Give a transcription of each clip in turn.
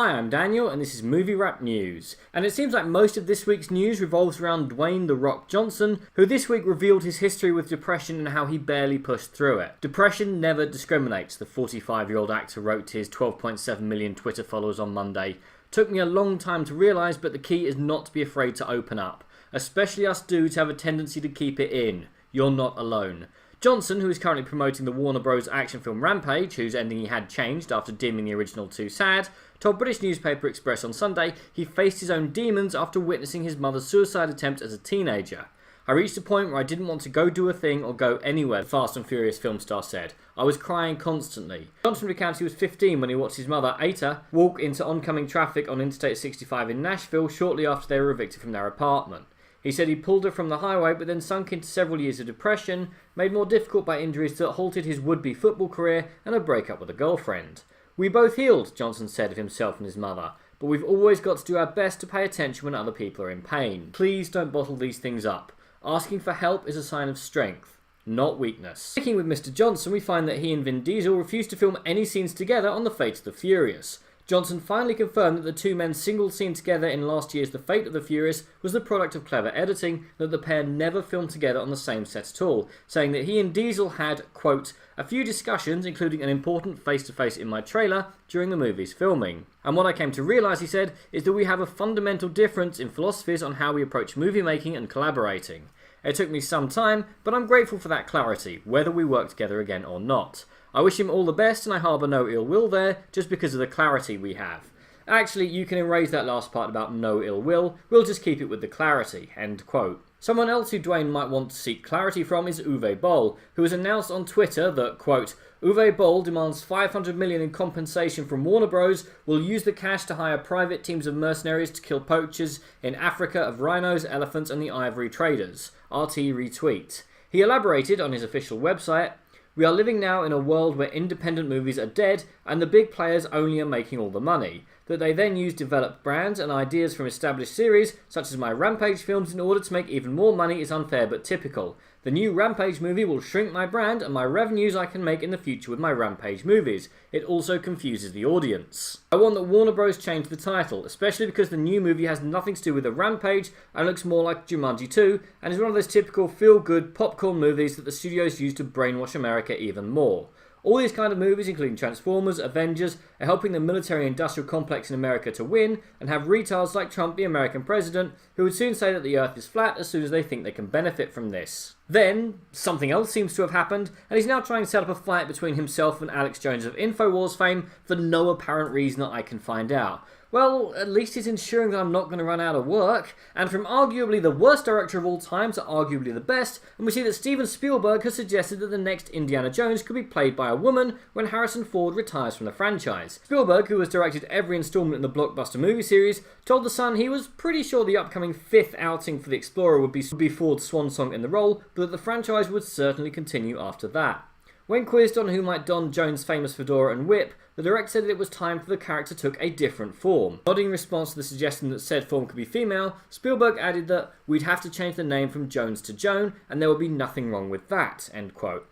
Hi, I'm Daniel, and this is Movie Wrap News. And it seems like most of this week's news revolves around Dwayne "The Rock" Johnson, who this week revealed his history with depression and how he barely pushed through it. Depression never discriminates, the 45-year-old actor wrote to his 12.7 million Twitter followers on Monday. Took me a long time to realise, but the key is not to be afraid to open up. Especially us dudes have a tendency to keep it in. You're not alone. Johnson, who is currently promoting the Warner Bros. Action film Rampage, whose ending he had changed after deeming the original too sad, told British newspaper Express on Sunday he faced his own demons after witnessing his mother's suicide attempt as a teenager. I reached a point where I didn't want to go do a thing or go anywhere, the Fast and Furious film star said. I was crying constantly. Johnson recounted he was 15 when he watched his mother, Ata, walk into oncoming traffic on Interstate 65 in Nashville shortly after they were evicted from their apartment. He said he pulled her from the highway but then sunk into several years of depression, made more difficult by injuries that halted his would-be football career and a breakup with a girlfriend. We both healed, Johnson said of himself and his mother, but we've always got to do our best to pay attention when other people are in pain. Please don't bottle these things up. Asking for help is a sign of strength, not weakness. Sticking with Mr. Johnson, we find that he and Vin Diesel refused to film any scenes together on The Fate of the Furious. Johnson finally confirmed that the two men's single scene together in last year's The Fate of the Furious was the product of clever editing, and that the pair never filmed together on the same set at all, saying that he and Diesel had, quote, a few discussions, including an important face-to-face in my trailer, during the movie's filming. And what I came to realise, he said, is that we have a fundamental difference in philosophies on how we approach movie making and collaborating. It took me some time, but I'm grateful for that clarity, whether we work together again or not. I wish him all the best and I harbour no ill will there, just because of the clarity we have. Actually, you can erase that last part about no ill will, we'll just keep it with the clarity, end quote. Someone else who Dwayne might want to seek clarity from is Uwe Boll, who has announced on Twitter that, quote, Uwe Boll demands $500 million in compensation from Warner Bros. Will use the cash to hire private teams of mercenaries to kill poachers in Africa of rhinos, elephants and the ivory traders. RT retweet. He elaborated on his official website, we are living now in a world where independent movies are dead and the big players only are making all the money. That they then use developed brands and ideas from established series, such as my Rampage films, in order to make even more money is unfair but typical. The new Rampage movie will shrink my brand and my revenues I can make in the future with my Rampage movies. It also confuses the audience. I want that Warner Bros. Change the title, especially because the new movie has nothing to do with the Rampage and looks more like Jumanji 2 and is one of those typical feel-good popcorn movies that the studios use to brainwash America even more. All these kind of movies, including Transformers, Avengers, are helping the military-industrial complex in America to win and have retards like Trump, the American president, who would soon say that the earth is flat as soon as they think they can benefit from this. Then, something else seems to have happened, and he's now trying to set up a fight between himself and Alex Jones of InfoWars fame for no apparent reason that I can find out. Well, at least he's ensuring that I'm not going to run out of work, and from arguably the worst director of all time to arguably the best, and we see that Steven Spielberg has suggested that the next Indiana Jones could be played by a woman when Harrison Ford retires from the franchise. Spielberg, who has directed every installment in the blockbuster movie series, told The Sun he was pretty sure the upcoming fifth outing for the Explorer would be Ford's swan song in the role, but that the franchise would certainly continue after that. When quizzed on who might don Jones' famous fedora and whip, the director said that it was time for the character took a different form. Nodding in response to the suggestion that said form could be female, Spielberg added that we'd have to change the name from Jones to Joan, and there would be nothing wrong with that, end quote.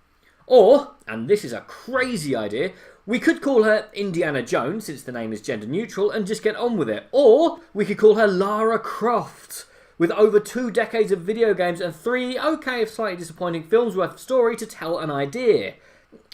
Or, and this is a crazy idea, we could call her Indiana Jones, since the name is gender neutral, and just get on with it. Or, we could call her Lara Croft. With over 2 decades of video games and 3, okay if slightly disappointing films worth of story to tell an idea.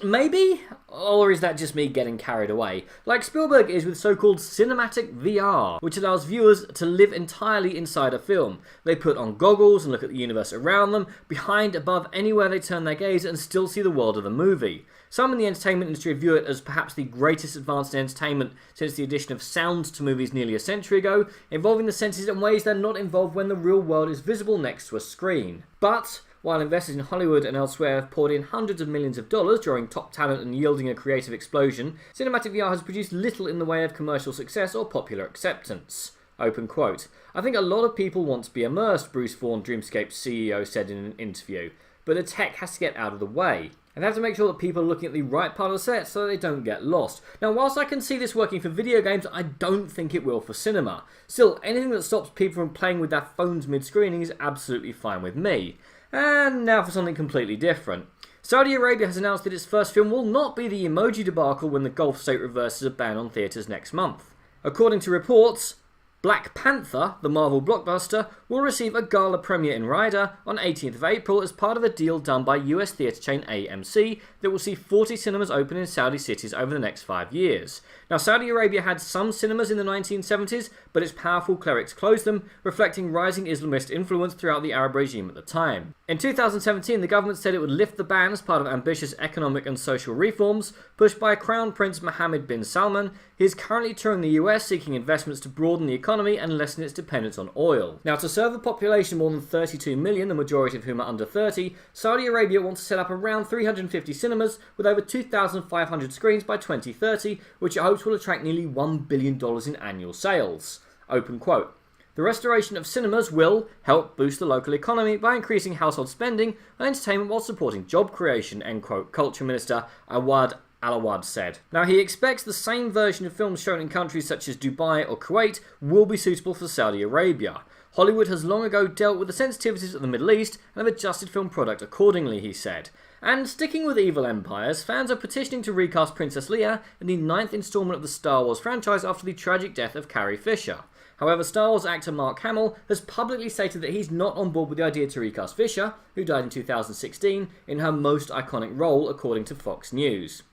Maybe? Or is that just me getting carried away? Like Spielberg is with so-called cinematic VR, which allows viewers to live entirely inside a film. They put on goggles and look at the universe around them, behind, above, anywhere they turn their gaze and still see the world of the movie. Some in the entertainment industry view it as perhaps the greatest advance in entertainment since the addition of sound to movies nearly a century ago, involving the senses in ways they're not involved when the real world is visible next to a screen. But while investors in Hollywood and elsewhere have poured in hundreds of millions of dollars, drawing top talent and yielding a creative explosion, cinematic VR has produced little in the way of commercial success or popular acceptance. Open quote. I think a lot of people want to be immersed, Bruce Vaughan, Dreamscape's CEO, said in an interview, but the tech has to get out of the way. And they have to make sure that people are looking at the right part of the set so that they don't get lost. Now, whilst I can see this working for video games, I don't think it will for cinema. Still, anything that stops people from playing with their phones mid-screening is absolutely fine with me. And now for something completely different. Saudi Arabia has announced that its first film will not be the emoji debacle when the Gulf state reverses a ban on theatres next month. According to reports, Black Panther, the Marvel blockbuster, will receive a gala premiere in Riyadh on 18th of April as part of a deal done by US theatre chain AMC that will see 40 cinemas open in Saudi cities over the next 5 years. Now, Saudi Arabia had some cinemas in the 1970s, but its powerful clerics closed them, reflecting rising Islamist influence throughout the Arab regime at the time. In 2017, the government said it would lift the ban as part of ambitious economic and social reforms pushed by Crown Prince Mohammed bin Salman. He is currently touring the US seeking investments to broaden the economy and lessen its dependence on oil. Now, to serve a population of more than 32 million, the majority of whom are under 30, Saudi Arabia wants to set up around 350 cinemas with over 2,500 screens by 2030, which it hopes will attract nearly $1 billion in annual sales. Open quote. The restoration of cinemas will help boost the local economy by increasing household spending on entertainment while supporting job creation, end quote, Culture Minister Awad Al-Awad said. Now, he expects the same version of films shown in countries such as Dubai or Kuwait will be suitable for Saudi Arabia. Hollywood has long ago dealt with the sensitivities of the Middle East and have adjusted film product accordingly, he said. And sticking with evil empires, fans are petitioning to recast Princess Leia in the 9th installment of the Star Wars franchise after the tragic death of Carrie Fisher. However, Star Wars actor Mark Hamill has publicly stated that he's not on board with the idea to recast Fisher, who died in 2016, in her most iconic role, according to Fox News.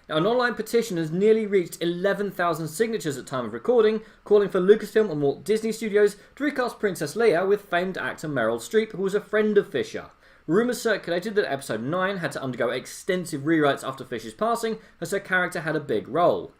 Now, an online petition has nearly reached 11,000 signatures at time of recording, calling for Lucasfilm and Walt Disney Studios to recast Princess Leia with famed actor Meryl Streep, who was a friend of Fisher. Rumours circulated that Episode 9 had to undergo extensive rewrites after Fisher's passing, as her character had a big role.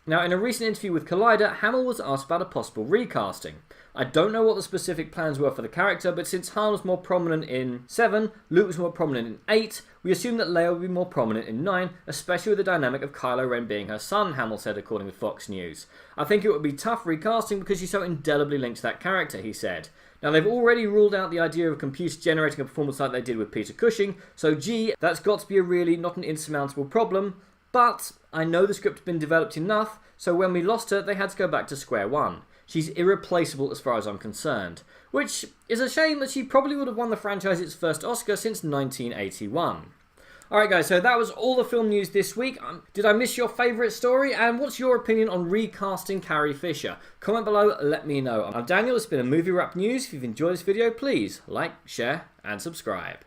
Now, in a recent interview with Collider, Hamill was asked about a possible recasting. I don't know what the specific plans were for the character, but since Han was more prominent in 7, Luke was more prominent in 8, we assume that Leia will be more prominent in 9, especially with the dynamic of Kylo Ren being her son, Hamill said, according to Fox News. I think it would be tough recasting because she's so indelibly linked to that character, he said. Now, they've already ruled out the idea of a computer generating a performance like they did with Peter Cushing, so gee, that's got to be a really not an insurmountable problem. But I know the script had been developed enough, so when we lost her, they had to go back to square one. She's irreplaceable as far as I'm concerned. Which is a shame, that she probably would have won the franchise its first Oscar since 1981. Alright guys, so that was all the film news this week. Did I miss your favourite story? And what's your opinion on recasting Carrie Fisher? Comment below, let me know. I'm Daniel, it's been a Movie Wrap News. If you've enjoyed this video, please like, share and subscribe.